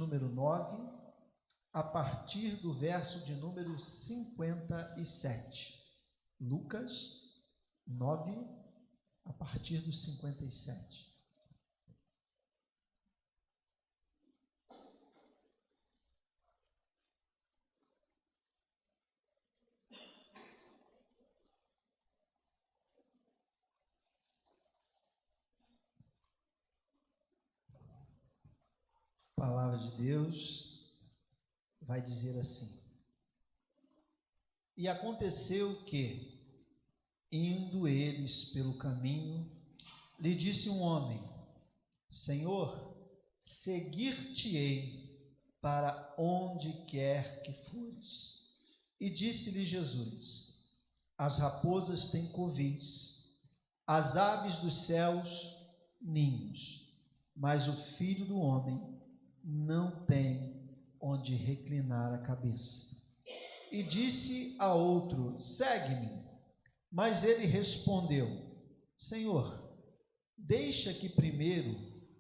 número 9, a partir do verso de número 57. Lucas 9, a partir do 57. A palavra de Deus vai dizer assim: e aconteceu que, indo eles pelo caminho, lhe disse um homem: Senhor, seguir-te-ei para onde quer que fores. E disse-lhe Jesus: as raposas têm covis, as aves dos céus ninhos, mas o Filho do Homem não tem onde reclinar a cabeça. E disse a outro: segue-me. Mas ele respondeu: Senhor, deixa que primeiro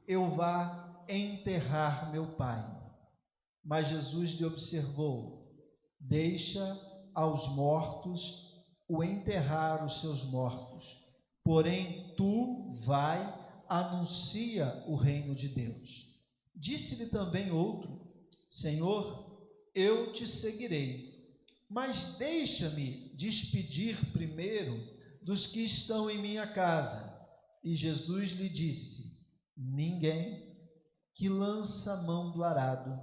eu vá enterrar meu pai. Mas Jesus lhe observou: deixa aos mortos o enterrar os seus mortos, porém tu vai, anuncia o reino de Deus. Disse-lhe também outro: Senhor, eu te seguirei, mas deixa-me despedir primeiro dos que estão em minha casa. E Jesus lhe disse: ninguém que lança a mão do arado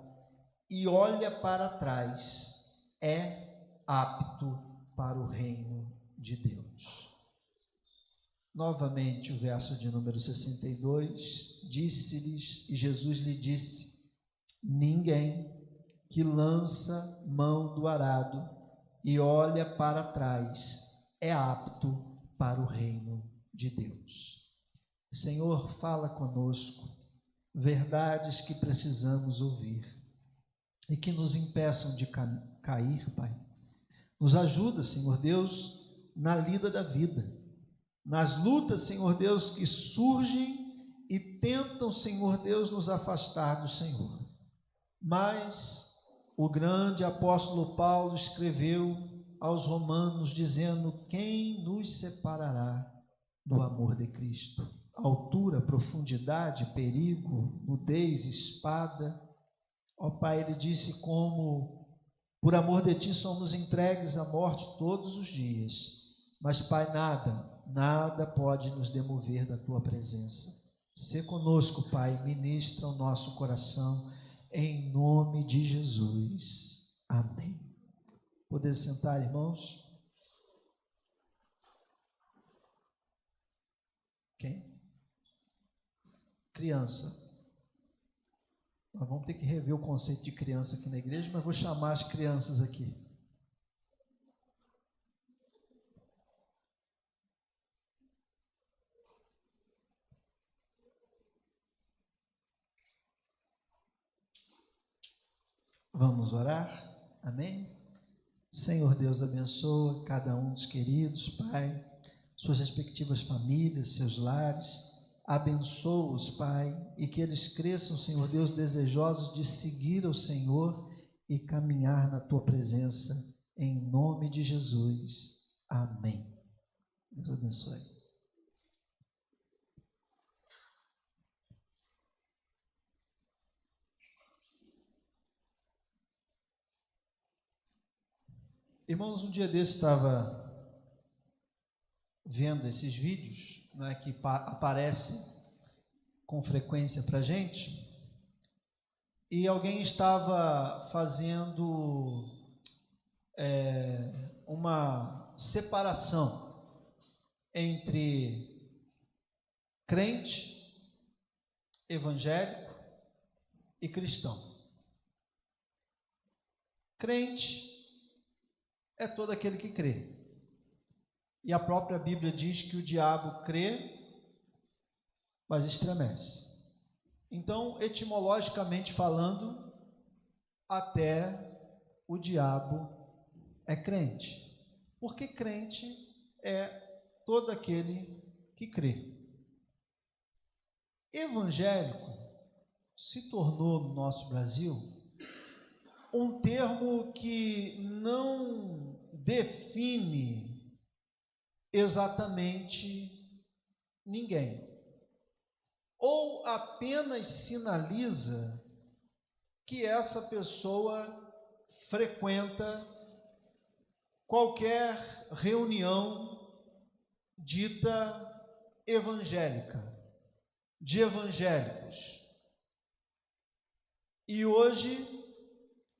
e olha para trás é apto para o reino de Deus. Novamente o verso de número 62, disse-lhes, e Jesus lhe disse: ninguém que lança mão do arado e olha para trás é apto para o reino de Deus. Senhor, fala conosco verdades que precisamos ouvir e que nos impeçam de cair, Pai. Nos ajuda, Senhor Deus, na lida da vida, nas lutas, Senhor Deus, que surgem e tentam, Senhor Deus, nos afastar do Senhor. Mas o grande apóstolo Paulo escreveu aos Romanos dizendo: quem nos separará do amor de Cristo? Altura, profundidade, perigo, nudez, espada. Ó Pai, ele disse: como por amor de Ti somos entregues à morte todos os dias, mas Pai, nada pode nos demover da Tua presença. Sê conosco, Pai, ministra o nosso coração, em nome de Jesus. Amém. Poder sentar, irmãos? Quem? Criança. Nós vamos ter que rever o conceito de criança aqui na igreja, mas vou chamar as crianças aqui. Vamos orar? Amém? Senhor Deus, abençoa cada um dos queridos, Pai, suas respectivas famílias, seus lares. Abençoa-os, Pai, e que eles cresçam, Senhor Deus, desejosos de seguir ao Senhor e caminhar na Tua presença, em nome de Jesus. Amém. Deus abençoe. Irmãos, um dia desse estava vendo esses vídeos, né, que aparecem com frequência para a gente, e alguém estava fazendo uma separação entre crente, evangélico e cristão. Crente é todo aquele que crê. E a própria Bíblia diz que o diabo crê, mas estremece. Então, etimologicamente falando, até o diabo é crente. Porque crente é todo aquele que crê. Evangélico se tornou no nosso Brasil um termo que não define exatamente ninguém, ou apenas sinaliza que essa pessoa frequenta qualquer reunião dita evangélica, de evangélicos. E hoje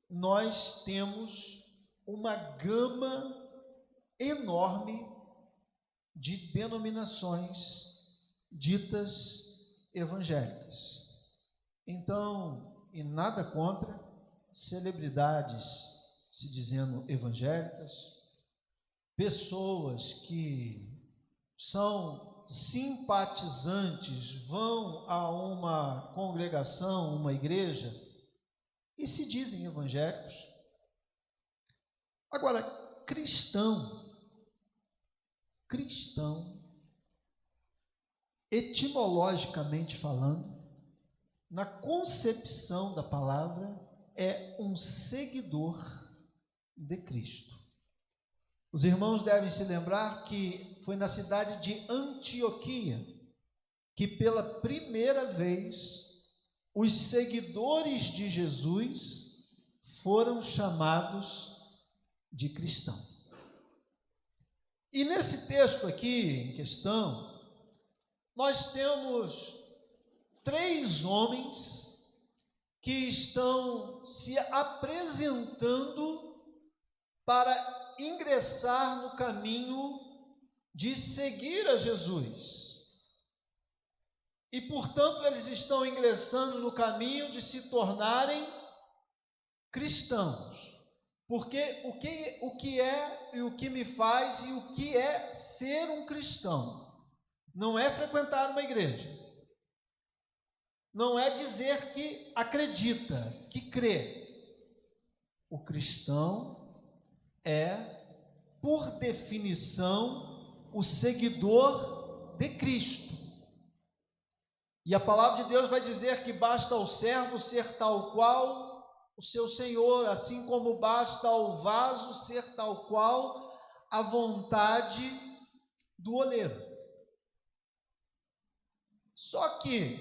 nós temos uma gama enorme de denominações ditas evangélicas. Então, e nada contra celebridades se dizendo evangélicas, pessoas que são simpatizantes, vão a uma congregação, uma igreja, e se dizem evangélicos. Agora, cristão, etimologicamente falando, na concepção da palavra, é um seguidor de Cristo. Os irmãos devem se lembrar que foi na cidade de Antioquia que pela primeira vez os seguidores de Jesus foram chamados de cristão. E nesse texto aqui em questão, nós temos 3 homens que estão se apresentando para ingressar no caminho de seguir a Jesus. E, portanto, eles estão ingressando no caminho de se tornarem cristãos. Porque o que é e o que me faz e o que é ser um cristão? Não é frequentar uma igreja. Não é dizer que acredita, que crê. O cristão é, por definição, o seguidor de Cristo. E a palavra de Deus vai dizer que basta ao servo ser tal qual o seu Senhor, assim como basta ao vaso ser tal qual a vontade do oleiro. Só que,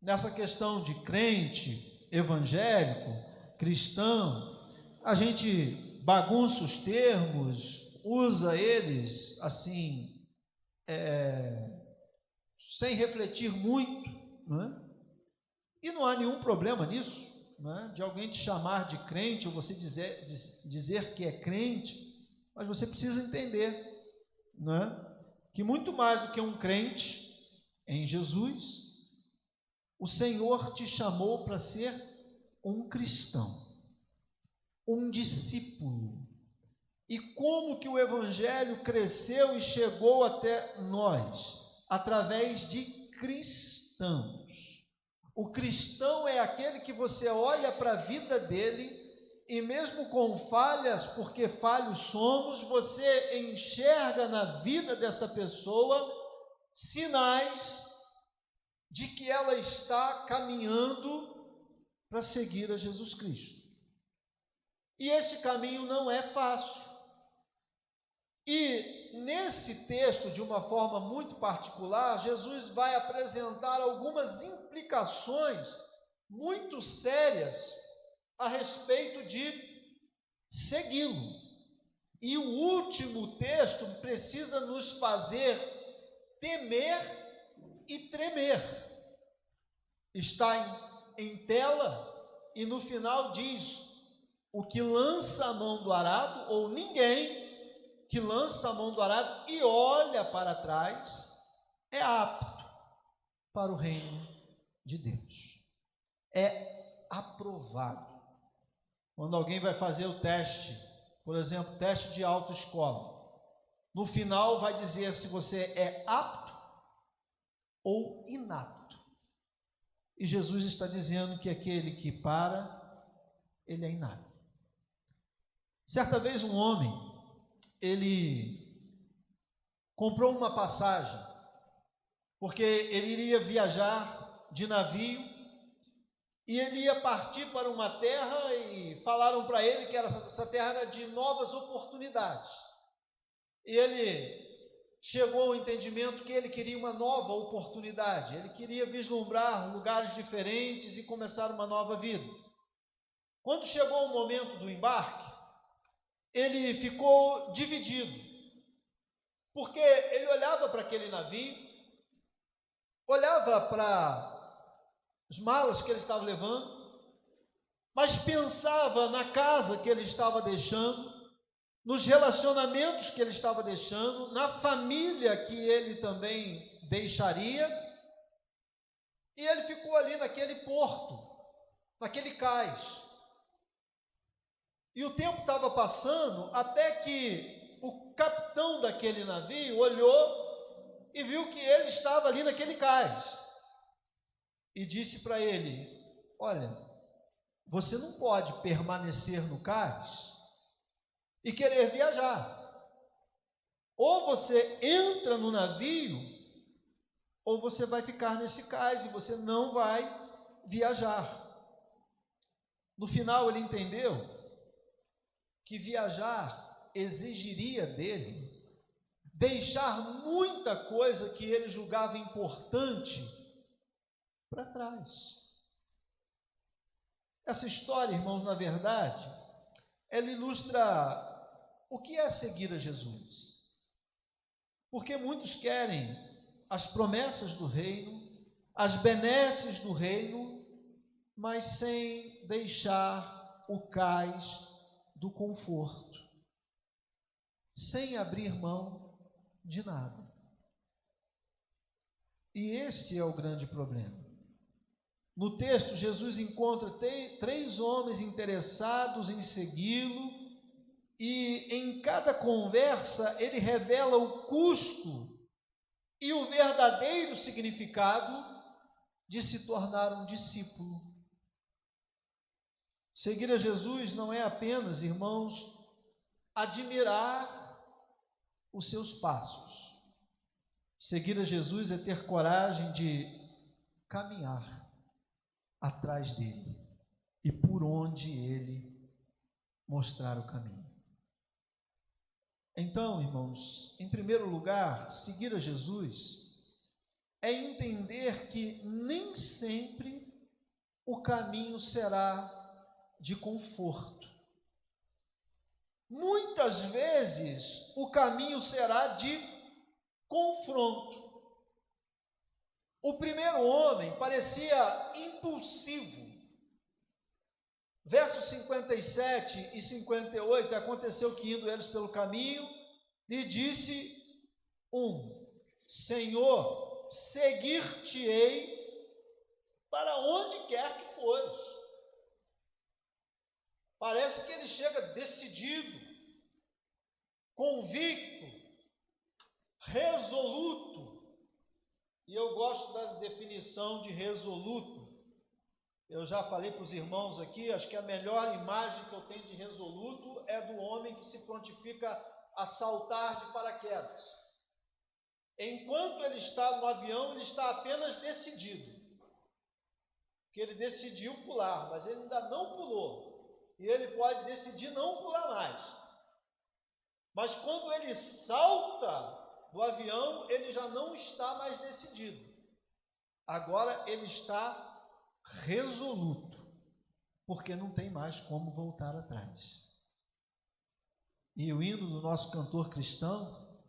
nessa questão de crente, evangélico, cristão, a gente bagunça os termos, usa eles assim, sem refletir muito, não é? E não há nenhum problema nisso, não é? De alguém te chamar de crente, ou você dizer que é crente, mas você precisa entender, não é? Que muito mais do que um crente em Jesus, o Senhor te chamou para ser um cristão, um discípulo. E como que o evangelho cresceu e chegou até nós? Através de cristãos. O cristão é aquele que você olha para a vida dele e mesmo com falhas, porque falhos somos, você enxerga na vida desta pessoa sinais de que ela está caminhando para seguir a Jesus Cristo. E esse caminho não é fácil. E nesse texto, de uma forma muito particular, Jesus vai apresentar algumas implicações muito sérias a respeito de segui-lo. E o último texto precisa nos fazer temer e tremer. Está em tela e no final diz: o que lança a mão do arado, ou ninguém que lança a mão do arado e olha para trás, é apto para o reino de Deus. É aprovado. Quando alguém vai fazer o teste, por exemplo, teste de autoescola, no final vai dizer se você é apto ou inapto. E Jesus está dizendo que aquele que para, ele é inapto. Certa vez um homem, ele comprou uma passagem, porque ele iria viajar de navio e ele ia partir para uma terra e falaram para ele que essa terra era de novas oportunidades. E ele chegou ao entendimento que ele queria uma nova oportunidade, ele queria vislumbrar lugares diferentes e começar uma nova vida. Quando chegou o momento do embarque, ele ficou dividido, porque ele olhava para aquele navio, olhava para as malas que ele estava levando, mas pensava na casa que ele estava deixando, nos relacionamentos que ele estava deixando, na família que ele também deixaria, e ele ficou ali naquele porto, naquele cais. E o tempo estava passando até que o capitão daquele navio olhou e viu que ele estava ali naquele cais. E disse para ele: olha, você não pode permanecer no cais e querer viajar. Ou você entra no navio, ou você vai ficar nesse cais e você não vai viajar. No final ele entendeu que viajar exigiria dele deixar muita coisa que ele julgava importante para trás. Essa história, irmãos, na verdade, ela ilustra o que é seguir a Jesus. Porque muitos querem as promessas do reino, as benesses do reino, mas sem deixar o cais do conforto, sem abrir mão de nada. E esse é o grande problema. No texto, Jesus encontra três homens interessados em segui-lo, e em cada conversa ele revela o custo e o verdadeiro significado de se tornar um discípulo. Seguir a Jesus não é apenas, irmãos, admirar os seus passos. Seguir a Jesus é ter coragem de caminhar atrás dele e por onde ele mostrar o caminho. Então, irmãos, em primeiro lugar, seguir a Jesus é entender que nem sempre o caminho será de conforto. Muitas vezes o caminho será de confronto. O primeiro homem parecia impulsivo. Versos 57 e 58, aconteceu que indo eles pelo caminho, lhe disse Senhor, seguir-te-ei para onde quer que fores. Parece que ele chega decidido, convicto, resoluto. E eu gosto da definição de resoluto. Eu já falei para os irmãos aqui, acho que a melhor imagem que eu tenho de resoluto é do homem que se prontifica a saltar de paraquedas. Enquanto ele está no avião, ele está apenas decidido. Porque ele decidiu pular, mas ele ainda não pulou. E ele pode decidir não pular mais. Mas quando ele salta do avião, ele já não está mais decidido. Agora ele está resoluto, porque não tem mais como voltar atrás. E o hino do nosso cantor cristão,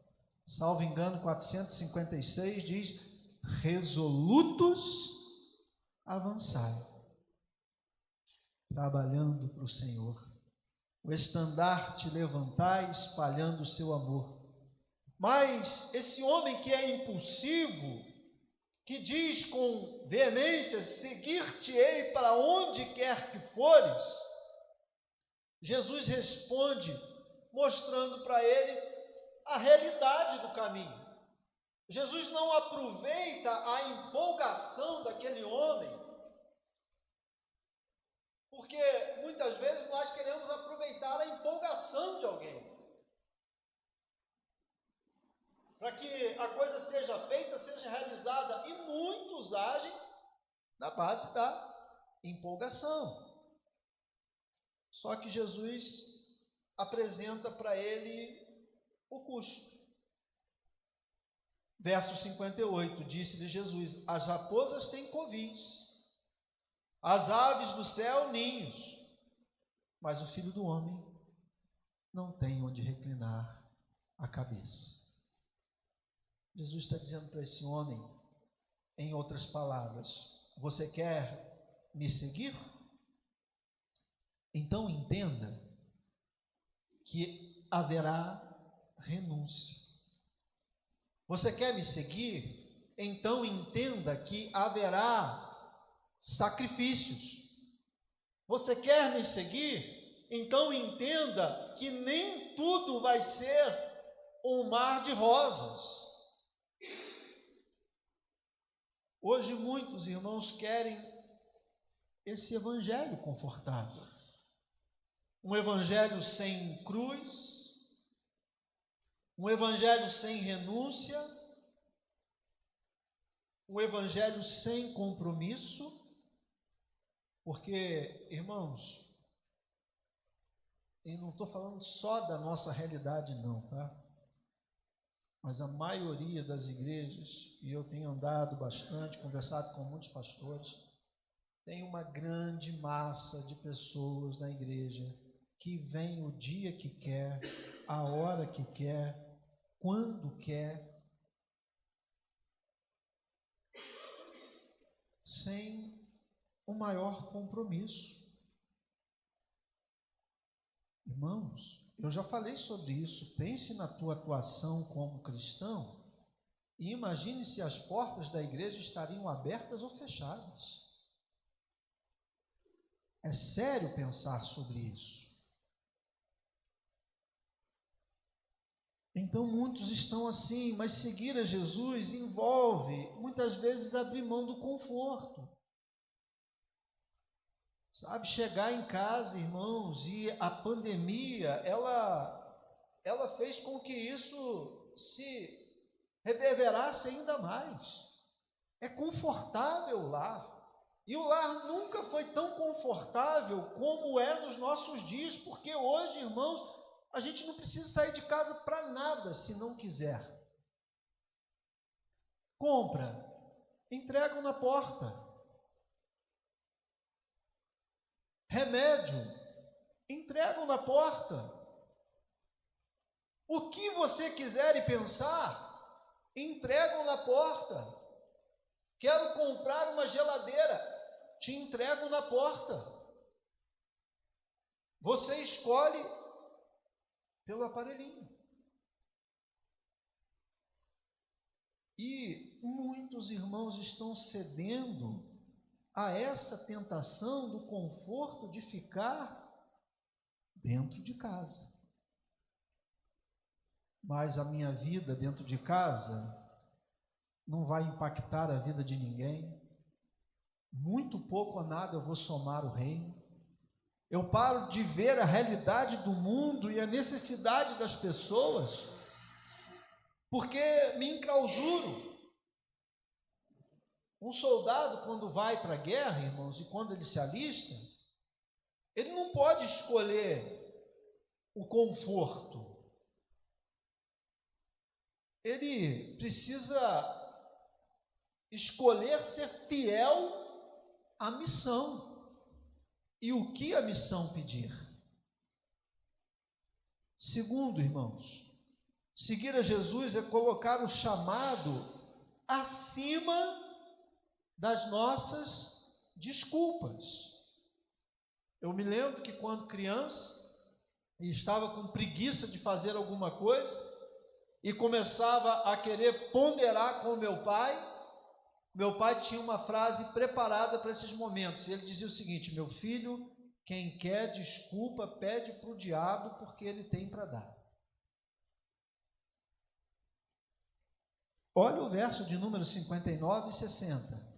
salvo engano, 456, diz: resolutos avançai, trabalhando para o Senhor, o estandarte levantai, espalhando o seu amor. Mas esse homem que é impulsivo, que diz com veemência, seguir-te-ei para onde quer que fores, Jesus responde mostrando para ele a realidade do caminho. Jesus não aproveita a empolgação daquele homem, porque muitas vezes nós queremos aproveitar a empolgação de alguém, para que a coisa seja feita, seja realizada, e muitos agem na base da empolgação. Só que Jesus apresenta para ele o custo. Verso 58, disse-lhe Jesus: as raposas têm covis, as aves do céu ninhos, mas o Filho do Homem não tem onde reclinar a cabeça. Jesus está dizendo para esse homem, em outras palavras: você quer me seguir? Então entenda que haverá renúncia. Você quer me seguir? Então entenda que haverá sacrifícios. Você quer me seguir? Então entenda que nem tudo vai ser um mar de rosas. Hoje muitos irmãos querem esse evangelho confortável. Um evangelho sem cruz, um evangelho sem renúncia, um evangelho sem compromisso, porque, irmãos, eu não estou falando só da nossa realidade não, tá? Mas a maioria das igrejas, e eu tenho andado bastante, conversado com muitos pastores, tem uma grande massa de pessoas na igreja que vem o dia que quer, a hora que quer, quando quer, sem o maior compromisso. Irmãos, eu já falei sobre isso. Pense na tua atuação como cristão e imagine se as portas da igreja estariam abertas ou fechadas. É sério pensar sobre isso. Então muitos estão assim, mas seguir a Jesus envolve muitas vezes abrir mão do conforto. Sabe, chegar em casa, irmãos, e a pandemia, ela fez com que isso se reverberasse ainda mais. É confortável lá. E o lar nunca foi tão confortável como é nos nossos dias, porque hoje, irmãos, a gente não precisa sair de casa para nada se não quiser. Compra, entregam na porta. Remédio, entregam na porta. O que você quiser e pensar, entregam na porta. Quero comprar uma geladeira, te entregam na porta. Você escolhe pelo aparelhinho. E muitos irmãos estão cedendo a essa tentação do conforto de ficar dentro de casa. Mas a minha vida dentro de casa não vai impactar a vida de ninguém. Muito pouco ou nada eu vou somar o reino. Eu paro de ver a realidade do mundo e a necessidade das pessoas, porque me enclausuro. Um soldado, quando vai para a guerra, irmãos, e quando ele se alista, ele não pode escolher o conforto. Ele precisa escolher ser fiel à missão. E o que a missão pedir? Segundo, irmãos, seguir a Jesus é colocar o chamado acima das nossas desculpas. Eu me lembro que quando criança e estava com preguiça de fazer alguma coisa e começava a querer ponderar com meu pai tinha uma frase preparada para esses momentos. Ele dizia o seguinte: meu filho, quem quer desculpa pede para o diabo, porque ele tem para dar. Olha o verso de número 59 e 60.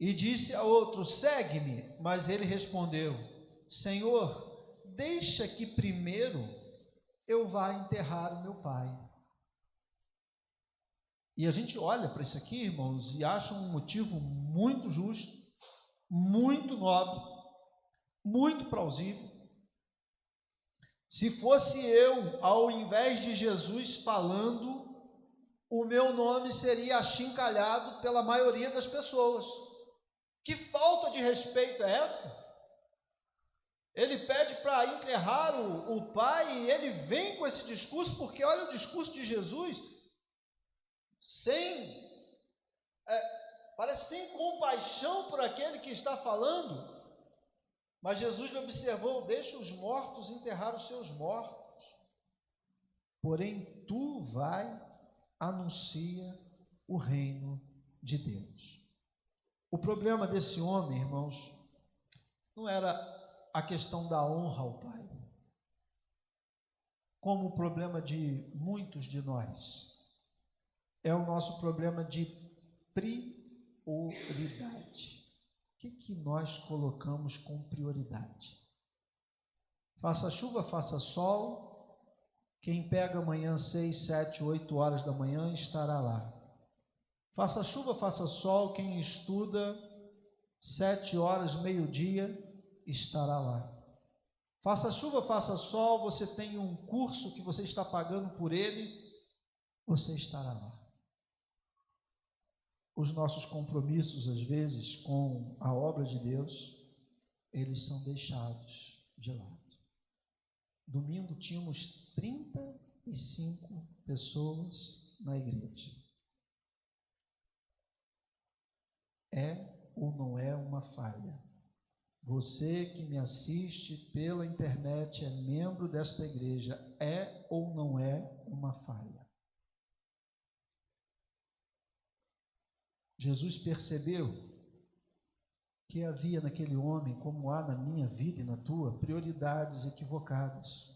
E disse a outro: segue-me. Mas ele respondeu: Senhor, deixa que primeiro eu vá enterrar o meu pai. E a gente olha para isso aqui, irmãos, e acha um motivo muito justo. muito nobre, muito plausível. Se fosse eu, ao invés de Jesus falando, o meu nome seria achincalhado pela maioria das pessoas. Que falta de respeito é essa? Ele pede para enterrar o pai e ele vem com esse discurso, porque olha o discurso de Jesus, parece sem compaixão por aquele que está falando. Mas Jesus lhe observou: deixa os mortos enterrar os seus mortos, porém tu vai, anuncia o reino de Deus. O problema desse homem, irmãos, não era a questão da honra ao Pai, como o problema de muitos de nós, é o nosso problema de prioridade. O que nós colocamos com prioridade? Faça chuva, faça sol, quem pega amanhã 6, 7, 8 horas da manhã estará lá. Faça chuva, faça sol, quem estuda 7 horas, meio-dia, estará lá. Faça chuva, faça sol, você tem um curso que você está pagando por ele, você estará lá. Os nossos compromissos, às vezes, com a obra de Deus, eles são deixados de lado. Domingo tínhamos 35 pessoas na igreja. É ou não é uma falha? Você que me assiste pela internet, é membro desta igreja, é ou não é uma falha? Jesus percebeu que havia naquele homem, como há na minha vida e na tua, prioridades equivocadas.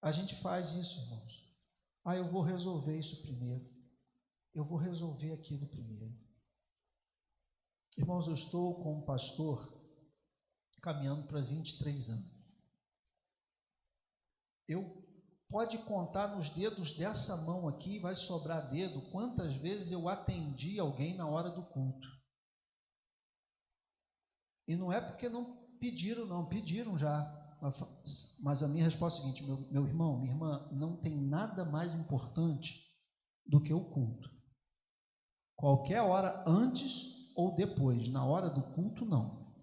A gente faz isso, irmãos. Eu vou resolver isso primeiro. Eu vou resolver aquilo primeiro. Irmãos, eu estou como pastor caminhando para 23 anos. Pode contar nos dedos dessa mão aqui, vai sobrar dedo, quantas vezes eu atendi alguém na hora do culto. E não é porque não pediram, não, pediram já. Mas a minha resposta é a seguinte: meu irmão, minha irmã, não tem nada mais importante do que o culto. Qualquer hora antes ou depois, na hora do culto, não.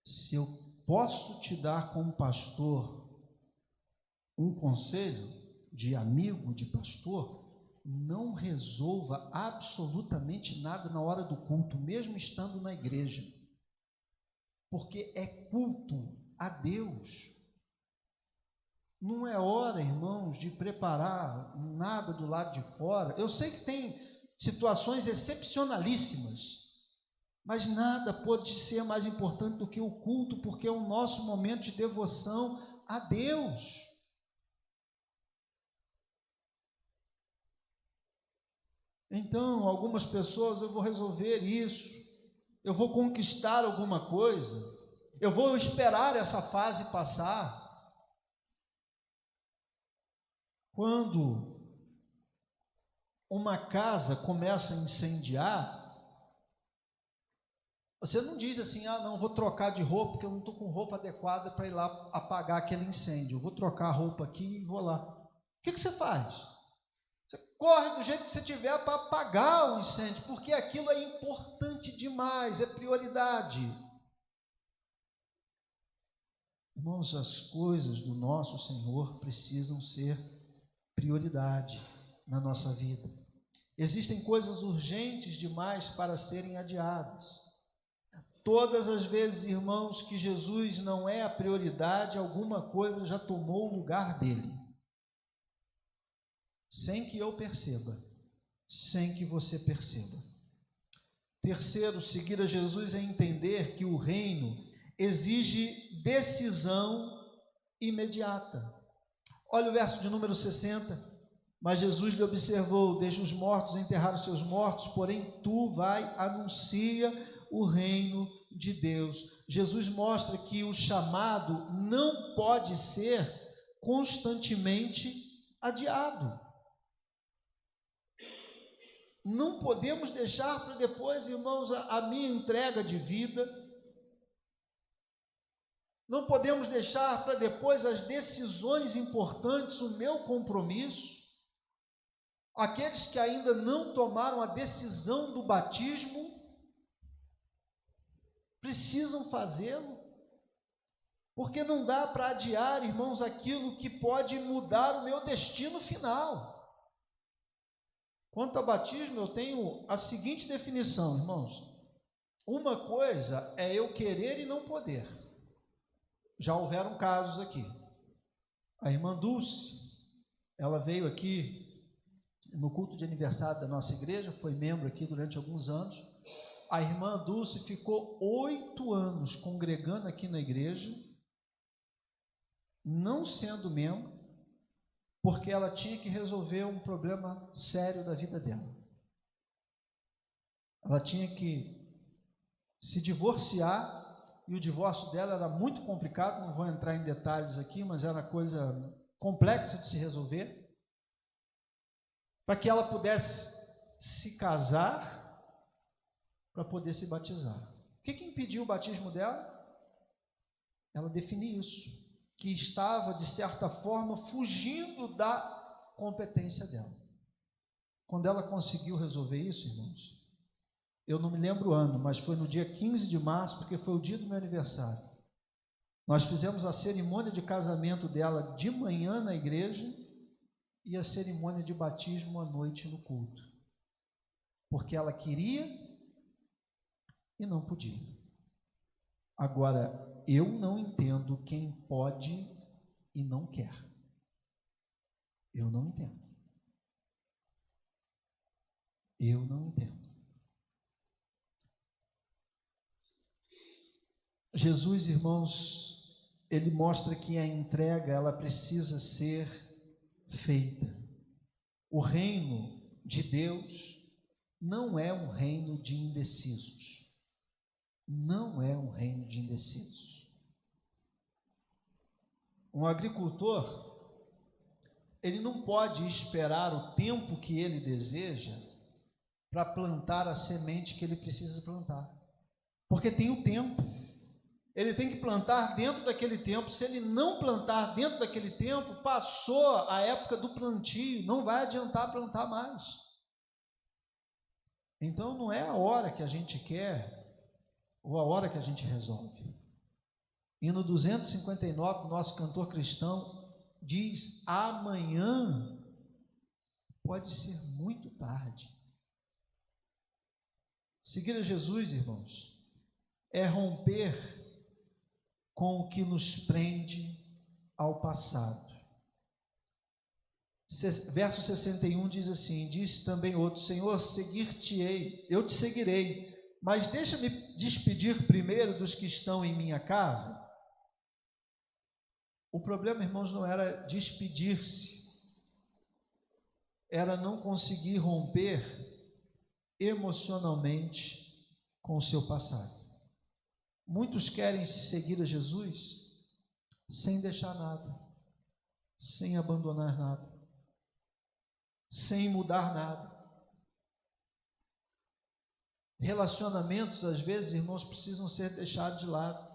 Se eu posso te dar como pastor um conselho de amigo, de pastor, não resolva absolutamente nada na hora do culto, mesmo estando na igreja, porque é culto a Deus. Não é hora, irmãos, de preparar nada do lado de fora. Eu sei que tem situações excepcionalíssimas, mas nada pode ser mais importante do que o culto, porque é o nosso momento de devoção a Deus. Então, algumas pessoas, eu vou resolver isso, eu vou conquistar alguma coisa, eu vou esperar essa fase passar. Quando uma casa começa a incendiar, você não diz assim: não, vou trocar de roupa, porque eu não estou com roupa adequada para ir lá apagar aquele incêndio, eu vou trocar a roupa aqui e vou lá. O que você faz? Você corre do jeito que você tiver para apagar o incêndio, porque aquilo é importante demais, é prioridade. Irmãos, as coisas do nosso Senhor precisam ser prioridade na nossa vida. Existem coisas urgentes demais para serem adiadas. Todas as vezes, irmãos, que Jesus não é a prioridade, alguma coisa já tomou o lugar dele. Sem que eu perceba, sem que você perceba. Terceiro, seguir a Jesus é entender que o reino exige decisão imediata. Olha o verso de número 60. Mas Jesus lhe observou: deixa os mortos enterrar os seus mortos, porém tu vai, anuncia o reino de Deus. Jesus mostra que o chamado não pode ser constantemente adiado. Não podemos deixar para depois, irmãos, a minha entrega de vida. Não podemos deixar para depois as decisões importantes, o meu compromisso. Aqueles que ainda não tomaram a decisão do batismo, precisam fazê-lo, porque não dá para adiar, irmãos, aquilo que pode mudar o meu destino final. Quanto ao batismo, eu tenho a seguinte definição, irmãos: uma coisa é eu querer e não poder. Já houveram casos aqui. A irmã Dulce, ela veio aqui no culto de aniversário da nossa igreja, foi membro aqui durante alguns anos. A irmã Dulce ficou 8 anos congregando aqui na igreja, não sendo membro, porque ela tinha que resolver um problema sério da vida dela. Ela tinha que se divorciar, e o divórcio dela era muito complicado, não vou entrar em detalhes aqui, mas era coisa complexa de se resolver, para que ela pudesse se casar, para poder se batizar. O que impediu o batismo dela? Ela definiu isso, que estava, de certa forma, fugindo da competência dela. Quando ela conseguiu resolver isso, irmãos, eu não me lembro o ano, mas foi no dia 15 de março, porque foi o dia do meu aniversário. Nós fizemos a cerimônia de casamento dela de manhã na igreja e a cerimônia de batismo à noite no culto, porque ela queria e não podia. Agora, eu não entendo quem pode e não quer. Eu não entendo. Eu não entendo. Jesus, irmãos, ele mostra que a entrega, ela precisa ser feita. O reino de Deus não é um reino de indecisos. Não é um reino de indecisos. Um agricultor, ele não pode esperar o tempo que ele deseja para plantar a semente que ele precisa plantar, porque tem o tempo. Ele tem que plantar dentro daquele tempo. Se ele não plantar dentro daquele tempo, passou a época do plantio, não vai adiantar plantar mais. Então não é a hora que a gente quer ou a hora que a gente resolve. E no 259, o nosso cantor cristão diz: amanhã pode ser muito tarde. Seguir a Jesus, irmãos, é romper com o que nos prende ao passado. Verso 61 diz assim: disse também outro: Senhor, seguir-te-ei, eu te seguirei, mas deixa-me despedir primeiro dos que estão em minha casa. O problema, irmãos, não era despedir-se, era não conseguir romper emocionalmente com o seu passado. Muitos querem seguir a Jesus sem deixar nada, sem abandonar nada, sem mudar nada. Relacionamentos, às vezes, irmãos, precisam ser deixados de lado.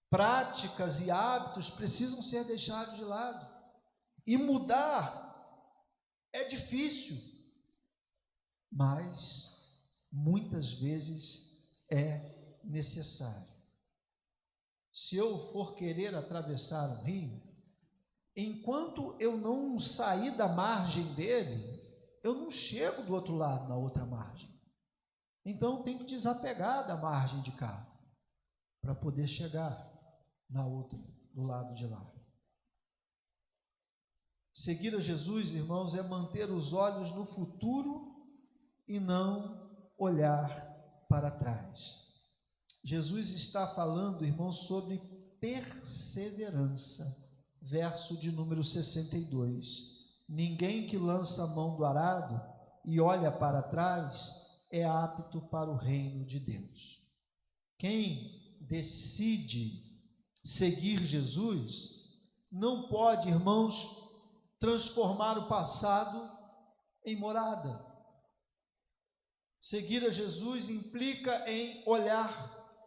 Práticas e hábitos precisam ser deixados de lado. E mudar é difícil, mas muitas vezes é necessário. Se eu for querer atravessar um rio, enquanto eu não sair da margem dele, eu não chego do outro lado, na outra margem. Então eu tenho que desapegar da margem de cá para poder chegar na outra, do lado de lá. Seguir a Jesus, irmãos, é manter os olhos no futuro e não olhar para trás. Jesus está falando, irmãos, sobre perseverança. Verso de número 62. Ninguém que lança a mão do arado e olha para trás é apto para o reino de Deus. Quem decide seguir Jesus não pode, irmãos, transformar o passado em morada. Seguir a Jesus implica em olhar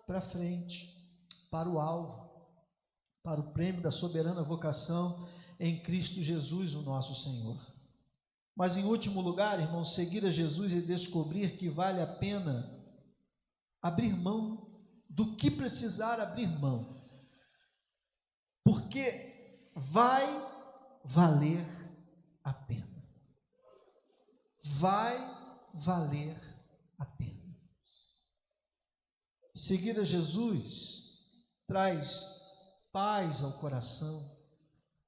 para frente, para o alvo, para o prêmio da soberana vocação em Cristo Jesus, o nosso Senhor. Mas, em último lugar, irmãos, seguir a Jesus e descobrir que vale a pena abrir mão do que precisar abrir mão, porque vai valer a pena. Vai valer a pena. Seguir a Jesus traz paz ao coração,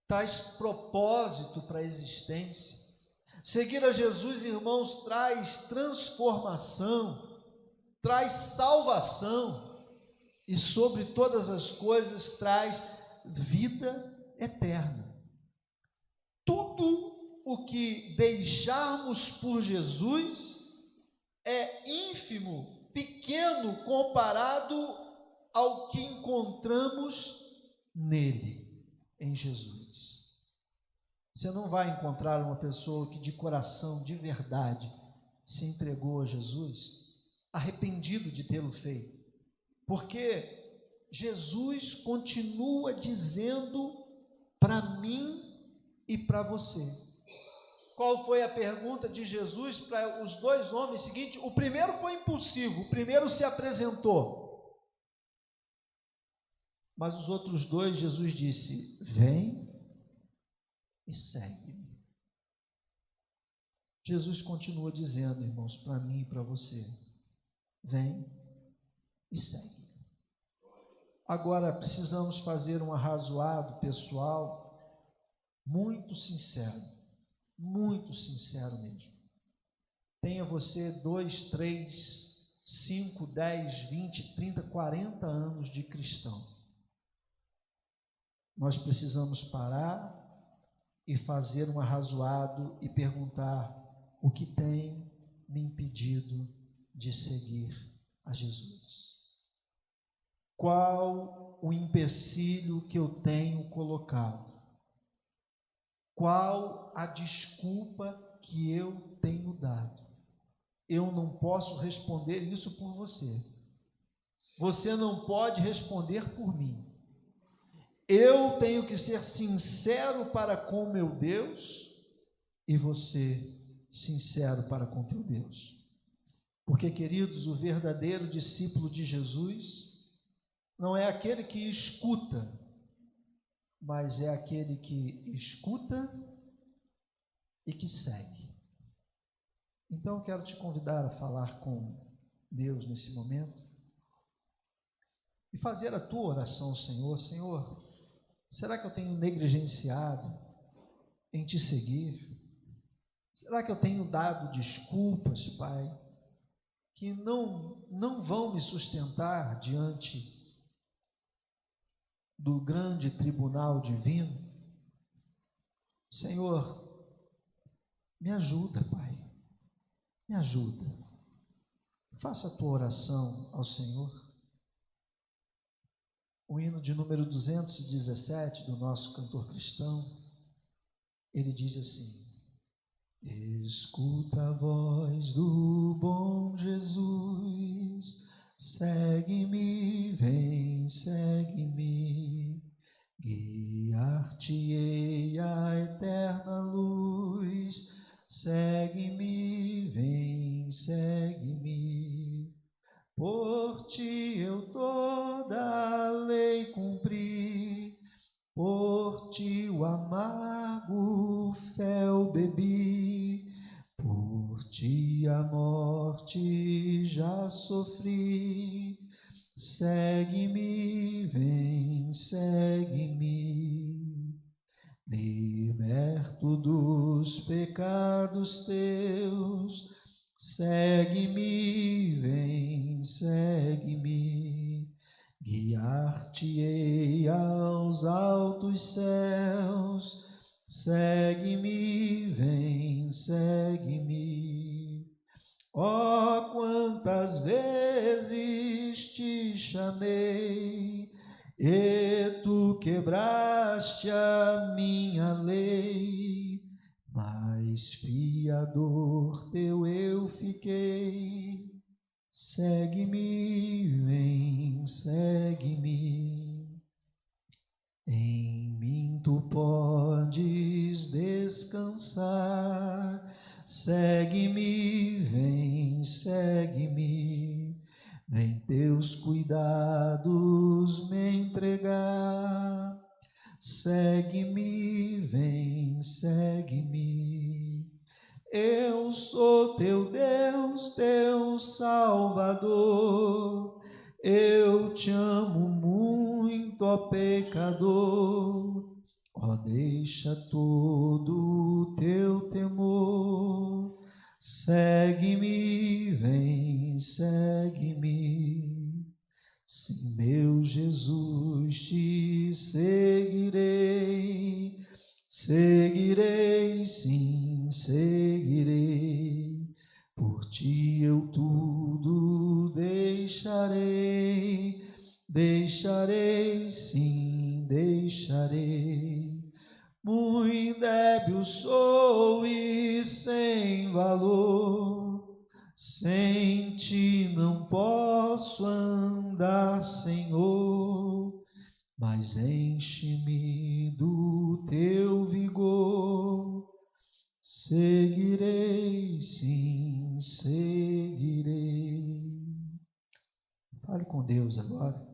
traz propósito para a existência. Seguir a Jesus, irmãos, traz transformação, traz salvação e, sobre todas as coisas, traz vida eterna. Tudo o que deixarmos por Jesus é ínfimo, pequeno, comparado ao que encontramos nele, em Jesus. Você não vai encontrar uma pessoa que de coração, de verdade, se entregou a Jesus, arrependido de tê-lo feito, porque Jesus continua dizendo para mim e para você. Qual foi a pergunta de Jesus para os dois homens seguintes? O primeiro foi impulsivo, o primeiro se apresentou. Mas os outros dois, Jesus disse: vem e segue-me. Jesus continua dizendo, irmãos, para mim e para você: vem e segue. Agora precisamos fazer um arrazoado pessoal muito sincero mesmo. Tenha você 2, 3, 5, 10, 20, 30, 40 anos de cristão. Nós precisamos parar e fazer um arrazoado e perguntar: o que tem me impedido de seguir a Jesus? Qual o empecilho que eu tenho colocado? Qual a desculpa que eu tenho dado? Eu não posso responder isso por você. Você não pode responder por mim. Eu tenho que ser sincero para com meu Deus e você sincero para com teu Deus. Porque, queridos, o verdadeiro discípulo de Jesus não é aquele que escuta, mas é aquele que escuta e que segue. Então, eu quero te convidar a falar com Deus nesse momento e fazer a tua oração ao Senhor. Senhor, será que eu tenho negligenciado em te seguir? Será que eu tenho dado desculpas, Pai, que não vão me sustentar diante do grande tribunal divino? Senhor, me ajuda, Pai, me ajuda. Faça a tua oração ao Senhor. O hino de número 217 do nosso cantor cristão, ele diz assim: escuta a voz do bom Jesus, segue-me, vem, segue-me, guiar-te-ei a eterna luz, segue-me, vem, segue-me, por ti eu toda a lei cumpri, por ti o amargo fel bebi, por ti a morte já sofri, segue-me, vem, segue-me, liberto dos pecados teus, segue-me, vem, segue-me, guiar-te-ei aos altos céus, segue-me, vem, segue-me. Oh, quantas vezes te chamei, e tu quebraste a minha lei, mais fiador teu eu fiquei. Segue-me, vem, segue-me. Em mim tu podes descansar. Segue-me, vem, segue-me. Vem teus cuidados me entregar. Segue-me, vem, segue-me. Eu sou teu Deus, teu Salvador. Eu te amo muito, ó pecador. Ó, deixa todo o teu temor. Segue-me, vem, segue-me. Sim, meu Jesus, te seguirei. Seguirei, sim, seguirei. Por ti eu tudo deixarei. Deixarei, sim, deixarei. Muito débil sou e sem valor. Sem ti não posso andar, Senhor. Mas enche-me do teu vigor. Seguirei, sim, seguirei. Fale com Deus agora.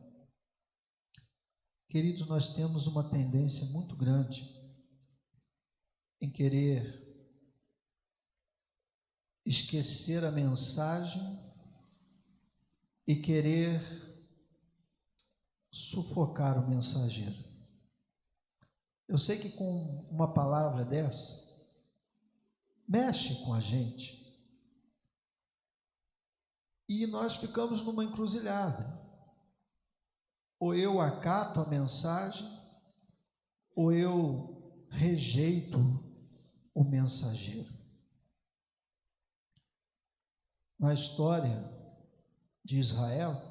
Queridos, nós temos uma tendência muito grande em querer esquecer a mensagem e querer sufocar o mensageiro. Eu sei que com uma palavra dessa, mexe com a gente, e nós ficamos numa encruzilhada. Ou eu acato a mensagem, ou eu rejeito o mensageiro. Na história de Israel,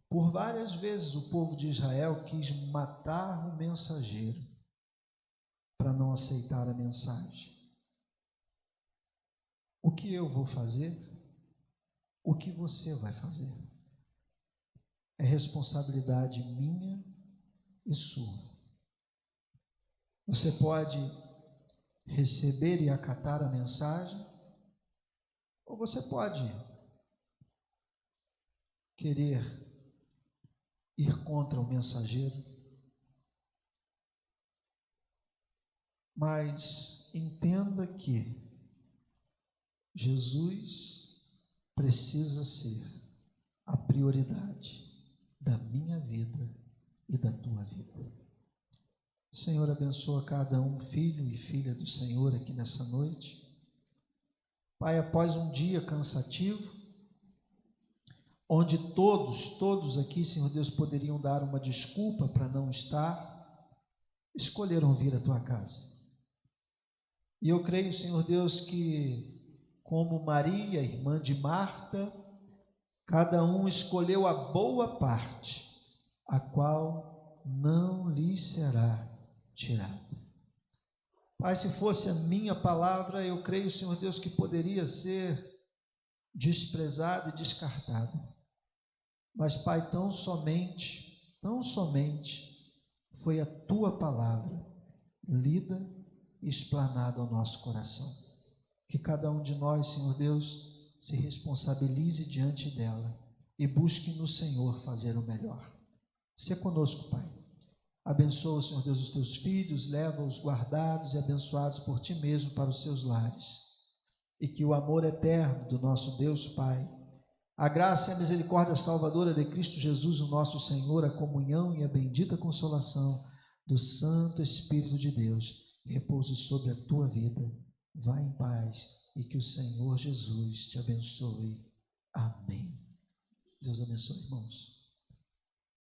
por várias vezes o povo de Israel quis matar o mensageiro para não aceitar a mensagem. O que eu vou fazer? O que você vai fazer? É responsabilidade minha e sua. Você pode receber e acatar a mensagem, ou você pode querer ir contra o mensageiro. Mas entenda que Jesus precisa ser a prioridade da minha vida e da tua vida. Senhor, abençoa cada um, filho e filha do Senhor aqui nessa noite. Pai, após um dia cansativo, onde todos aqui, Senhor Deus, poderiam dar uma desculpa para não estar, escolheram vir à tua casa. E eu creio, Senhor Deus, que como Maria, irmã de Marta, cada um escolheu a boa parte, a qual não lhe será tirada. Pai, se fosse a minha palavra, eu creio, Senhor Deus, que poderia ser desprezada e descartada. Mas, Pai, tão somente foi a tua palavra lida e explanada ao nosso coração. Que cada um de nós, Senhor Deus, se responsabilize diante dela e busque no Senhor fazer o melhor. Se conosco, Pai. Abençoa, Senhor Deus, os teus filhos, leva-os guardados e abençoados por ti mesmo para os seus lares. E que o amor eterno do nosso Deus Pai, a graça e a misericórdia salvadora de Cristo Jesus, o nosso Senhor, a comunhão e a bendita consolação do Santo Espírito de Deus repouse sobre a tua vida. Vá em paz e que o Senhor Jesus te abençoe. Amém. Deus abençoe, irmãos.